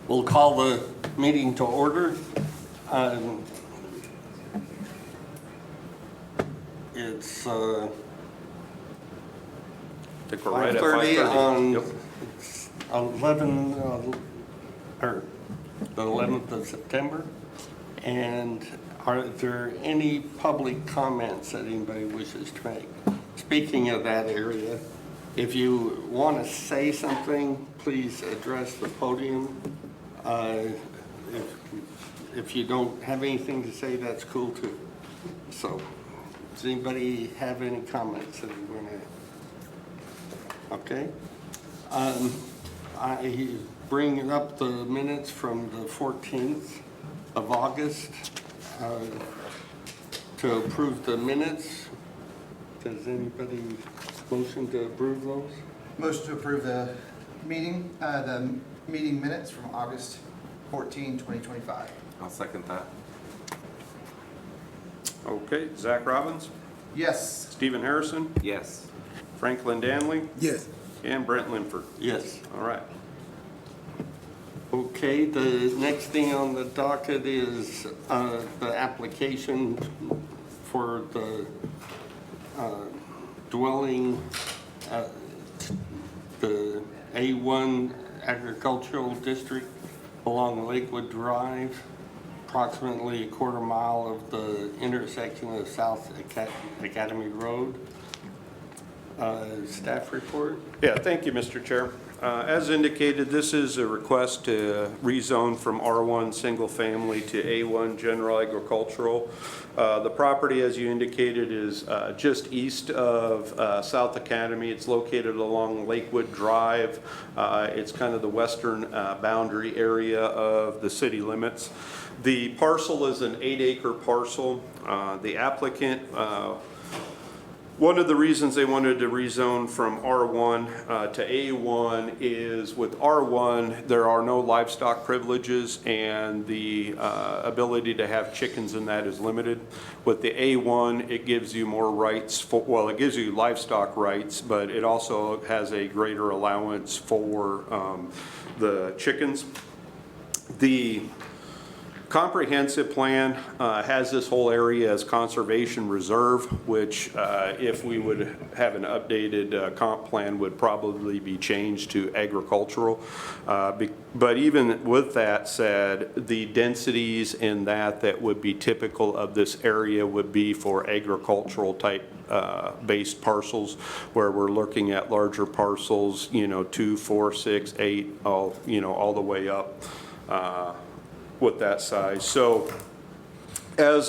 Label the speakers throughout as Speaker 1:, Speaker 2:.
Speaker 1: We'll call the meeting to order. It's
Speaker 2: I think we're right at
Speaker 1: 5:30
Speaker 2: 5:30.
Speaker 1: on
Speaker 2: Yep.
Speaker 1: 11, or the 11th of September. And are there any public comments that anybody wishes to make? Speaking of that area, if you want to say something, please address the podium. If you don't have anything to say, that's cool too. So, does anybody have any comments that you want to? Okay. I bring up the minutes from the 14th of August to approve the minutes. Does anybody motion to approve those?
Speaker 3: Motion to approve the meeting minutes from August 14, 2025.
Speaker 4: I'll second that.
Speaker 2: Okay, Zach Robbins,
Speaker 3: Yes.
Speaker 2: Stephen Harrison,
Speaker 4: Yes.
Speaker 2: Franklin Danley,
Speaker 5: Yes.
Speaker 2: and Brent Linford.
Speaker 1: Yes.
Speaker 2: All right.
Speaker 1: Okay, the next thing on the docket is the application for the dwelling, the A1 agricultural district along Lakewood Drive, approximately a quarter mile of the intersection of South Academy Road. Staff report?
Speaker 2: Yeah, thank you, Mr. Chair. As indicated, this is a request to rezone from R1 single family to A1 general agricultural. The property, as you indicated, is just east of South Academy. It's located along Lakewood Drive. It's kind of the western boundary area of the city limits. The parcel is an 8-acre parcel. The applicant, one of the reasons they wanted to rezone from R1 to A1 is with R1, there are no livestock privileges and the ability to have chickens in that is limited. With the A1, it gives you more rights for, well, it gives you livestock rights, but it also has a greater allowance for the chickens. The comprehensive plan has this whole area as conservation reserve, which if we would have an updated comp plan would probably be changed to agricultural. But even with that said, the densities in that would be typical of this area would be for agricultural type based parcels, where we're looking at larger parcels, 2, 4, 6, 8, all the way up. With that size. So as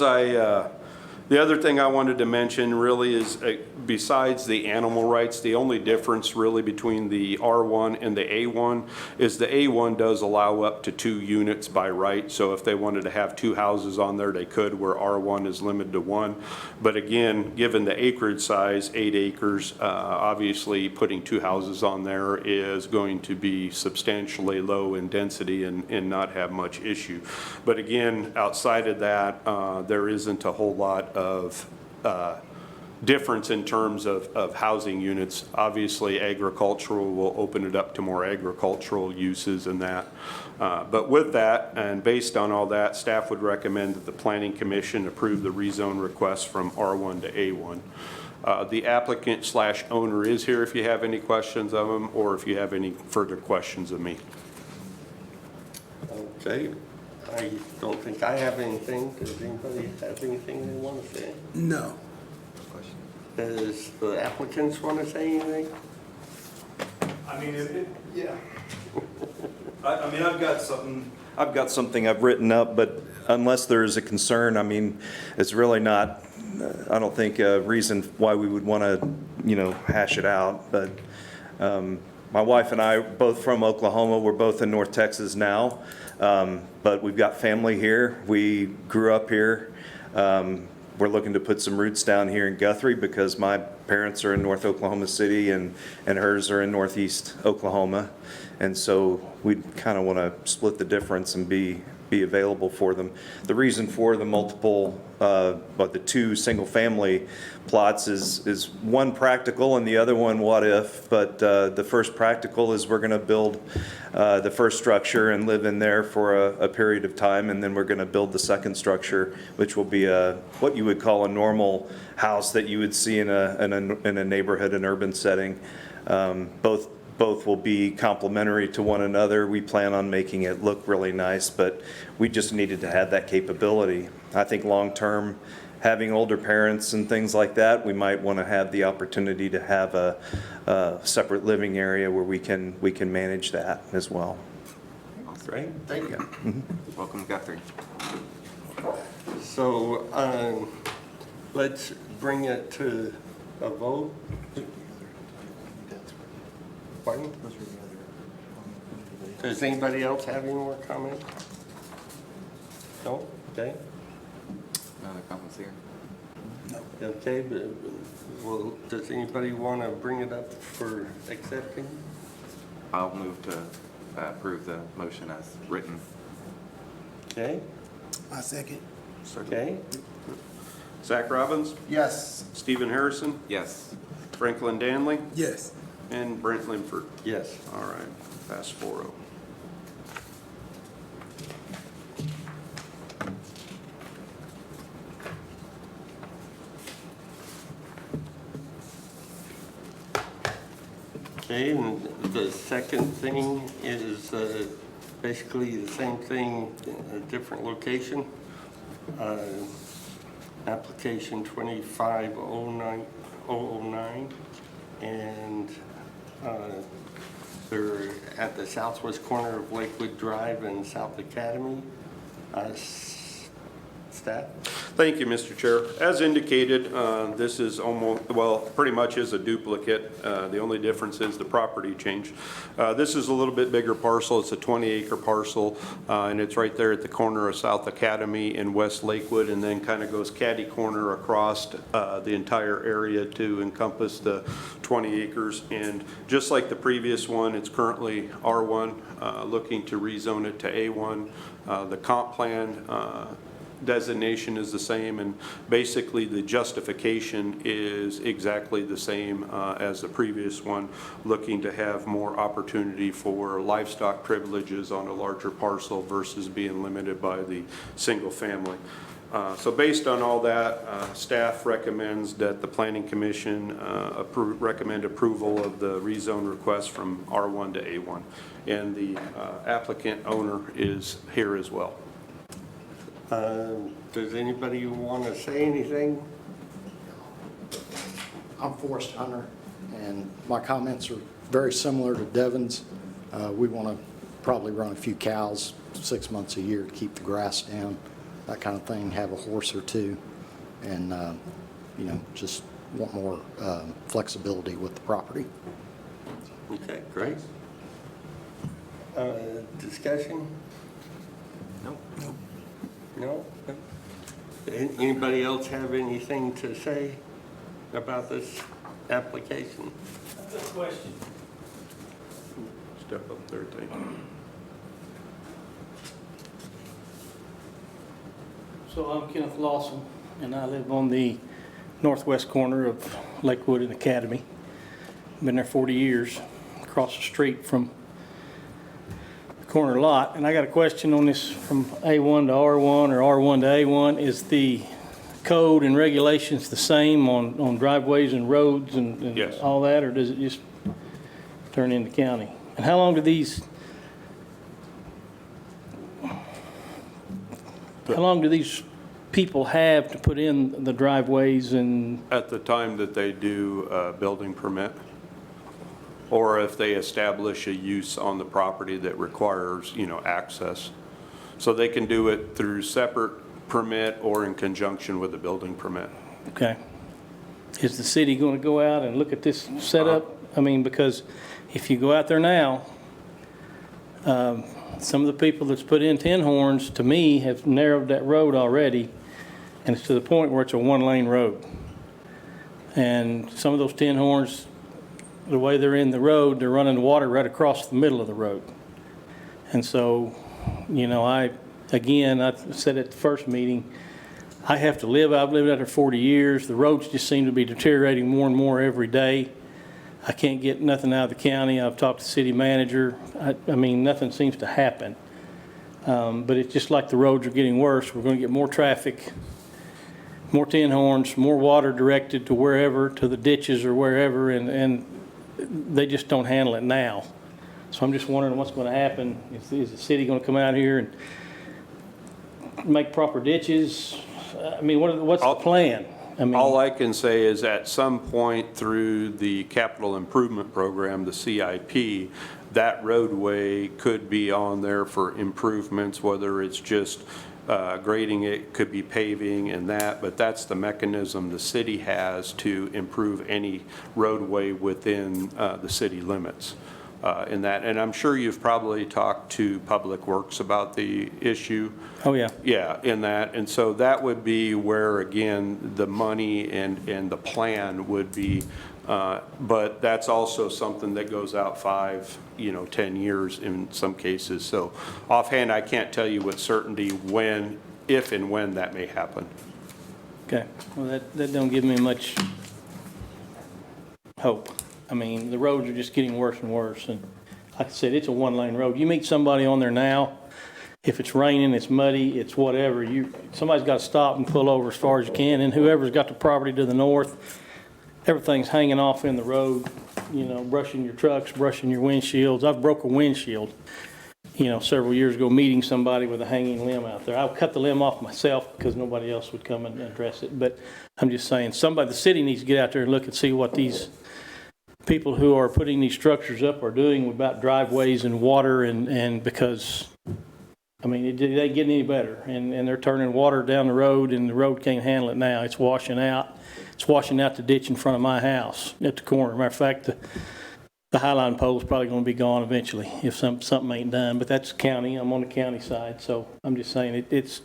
Speaker 2: the other thing I wanted to mention really is besides the animal rights, the only difference really between the R1 and the A1 is the A1 does allow up to 2 units by right. So if they wanted to have 2 houses on there, they could, where R1 is limited to 1. But again, given the acreage size, 8 acres, obviously putting 2 houses on there is going to be substantially low in density and not have much issue. But again, outside of that, there isn't a whole lot of difference in terms of housing units. Obviously, agricultural will open it up to more agricultural uses and that. But with that, and based on all that, staff would recommend that the Planning Commission approve the rezone request from R1 to A1. The applicant / owner is here if you have any questions of him, or if you have any further questions of me.
Speaker 1: Okay. I don't think I have anything. Does anybody have anything they want to say?
Speaker 5: No.
Speaker 1: Does the applicants want to say anything?
Speaker 6: I mean, yeah. I mean, I've got something I've written up, but unless there is a concern, I mean, it's really not, I don't think a reason why we would want to, hash it out. But my wife and I, both from Oklahoma, we're both in North Texas now. But we've got family here. We grew up here. We're looking to put some roots down here in Guthrie because my parents are in North Oklahoma City and hers are in Northeast Oklahoma. And so we kind of want to split the difference and be be available for them. The reason for the multiple, but the two single-family plots is one practical and the other one what if, but the first practical is we're going to build the first structure and live in there for a period of time, and then we're going to build the second structure, which will be what you would call a normal house that you would see in a neighborhood, an urban setting. Both will be complementary to one another. We plan on making it look really nice, but we just needed to have that capability. I think long-term, having older parents and things like that, we might want to have the opportunity to have a separate living area where we can manage that as well.
Speaker 1: Great, thank you.
Speaker 4: Welcome, Guthrie.
Speaker 1: So let's bring it to a vote. Pardon? Does anybody else have any more comments? No? Okay.
Speaker 4: No other comments here?
Speaker 1: Okay, but, well, does anybody want to bring it up for accepting?
Speaker 4: I'll move to approve the motion as written.
Speaker 1: Okay,
Speaker 5: I second.
Speaker 1: okay.
Speaker 2: Zach Robbins,
Speaker 3: Yes.
Speaker 2: Stephen Harrison,
Speaker 4: Yes.
Speaker 2: Franklin Danley,
Speaker 5: Yes.
Speaker 2: and Brent Limford.
Speaker 1: Yes.
Speaker 2: All right, pass 4-0.
Speaker 1: Okay, and the second thing is basically the same thing, a different location. Application 2509009, and they're at the southwest corner of Lakewood Drive and South Academy. Staff?
Speaker 2: Thank you, Mr. Chair. As indicated, this is almost, well, pretty much is a duplicate. The only difference is the property change. This is a little bit bigger parcel. It's a 20-acre parcel, and it's right there at the corner of South Academy and West Lakewood, and then kind of goes catty corner across the entire area to encompass the 20 acres. And just like the previous one, it's currently R1, looking to rezone it to A1. The comp plan designation is the same, and basically the justification is exactly the same as the previous one, looking to have more opportunity for livestock privileges on a larger parcel versus being limited by the single family. So based on all that, staff recommends that the Planning Commission recommend approval of the rezone request from R1 to A1. And the applicant owner is here as well.
Speaker 1: Does anybody want to say anything?
Speaker 7: I'm Forrest Hunter, and my comments are very similar to Devin's. We want to probably run a few cows 6 months a year to keep the grass down, that kind of thing, have a horse or two, and, just want more flexibility with the property.
Speaker 1: Okay, great. Discussion?
Speaker 4: Nope.
Speaker 1: No? Anybody else have anything to say about this application?
Speaker 8: Good question.
Speaker 2: Step up there, thank you.
Speaker 8: So I'm Kenneth Lawson, and I live on the northwest corner of Lakewood and Academy. Been there 40 years, across the street from the corner lot. And I got a question on this from A1 to R1 or R1 to A1. Is the code and regulations the same on driveways and roads and
Speaker 2: Yes.
Speaker 8: all that, or does it just turn into county? And how long do these people have to put in the driveways and?
Speaker 2: At the time that they do a building permit, or if they establish a use on the property that requires, access. So they can do it through separate permit or in conjunction with a building permit.
Speaker 8: Okay. Is the city going to go out and look at this setup? I mean, because if you go out there now, some of the people that's put in tin horns, to me, have narrowed that road already, and it's to the point where it's a one-lane road. And some of those tin horns, the way they're in the road, they're running the water right across the middle of the road. And so, again, I said at the first meeting, I've lived out there 40 years. The roads just seem to be deteriorating more and more every day. I can't get nothing out of the county. I've talked to the city manager. I mean, nothing seems to happen. But it's just like the roads are getting worse. We're going to get more traffic, more tin horns, more water directed to wherever, to the ditches or wherever, and they just don't handle it now. So I'm just wondering what's going to happen. Is the city going to come out here and make proper ditches? I mean, what's the plan? I mean,
Speaker 2: All I can say is at some point through the capital improvement program, the CIP, that roadway could be on there for improvements, whether it's just grading it, could be paving and that, but that's the mechanism the city has to improve any roadway within the city limits. In that, and I'm sure you've probably talked to Public Works about the issue.
Speaker 8: oh, yeah.
Speaker 2: Yeah, in that, and so that would be where, again, the money and the plan would be, but that's also something that goes out 5, 10 years in some cases. So offhand, I can't tell you with certainty when, if and when that may happen.
Speaker 8: Okay, well, that don't give me much hope. I mean, the roads are just getting worse and worse, and like I said, it's a one-lane road. You meet somebody on there now, if it's raining, it's muddy, it's whatever, somebody's got to stop and pull over as far as you can, and whoever's got the property to the north, everything's hanging off in the road, brushing your trucks, brushing your windshields. I've broke a windshield, several years ago, meeting somebody with a hanging limb out there. I cut the limb off myself because nobody else would come and address it, but I'm just saying, the city needs to get out there and look and see what these people who are putting these structures up are doing about driveways and water, and because, I mean, it ain't getting any better, and they're turning water down the road, and the road can't handle it now. It's washing out. It's washing out the ditch in front of my house at the corner. Matter of fact, the Highline pole is probably going to be gone eventually if something ain't done, but that's county. I'm on the county side, so I'm just saying it's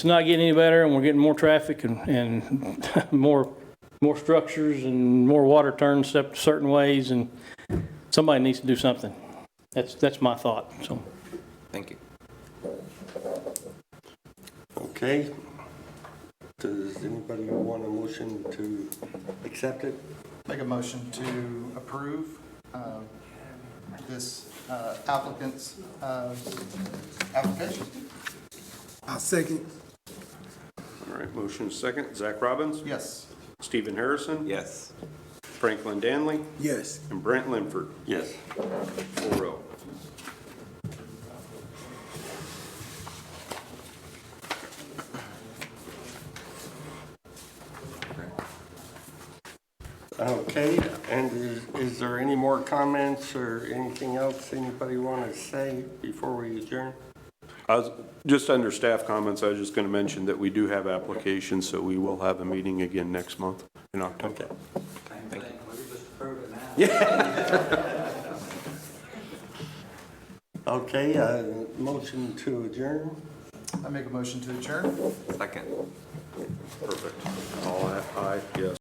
Speaker 8: not getting any better, and we're getting more traffic and more structures and more water turns certain ways, and somebody needs to do something. That's my thought. So,
Speaker 4: Thank you.
Speaker 1: Okay. Does anybody want a motion to accept it?
Speaker 3: Make a motion to approve this applicant's application.
Speaker 5: I'll second.
Speaker 2: All right, motion second. Zach Robbins?
Speaker 3: Yes.
Speaker 2: Stephen Harrison?
Speaker 4: Yes.
Speaker 2: Franklin Danley?
Speaker 5: Yes.
Speaker 2: And Brent Linford?
Speaker 1: Yes.
Speaker 2: 4-0.
Speaker 1: Okay, and is there any more comments or anything else anybody want to say before we adjourn?
Speaker 2: Just under staff comments, I was just going to mention that we do have applications, so we will have a meeting again next month in October.
Speaker 1: Okay, motion to adjourn?
Speaker 3: I make a motion to adjourn.
Speaker 4: Second.
Speaker 2: Perfect. All aye, yes.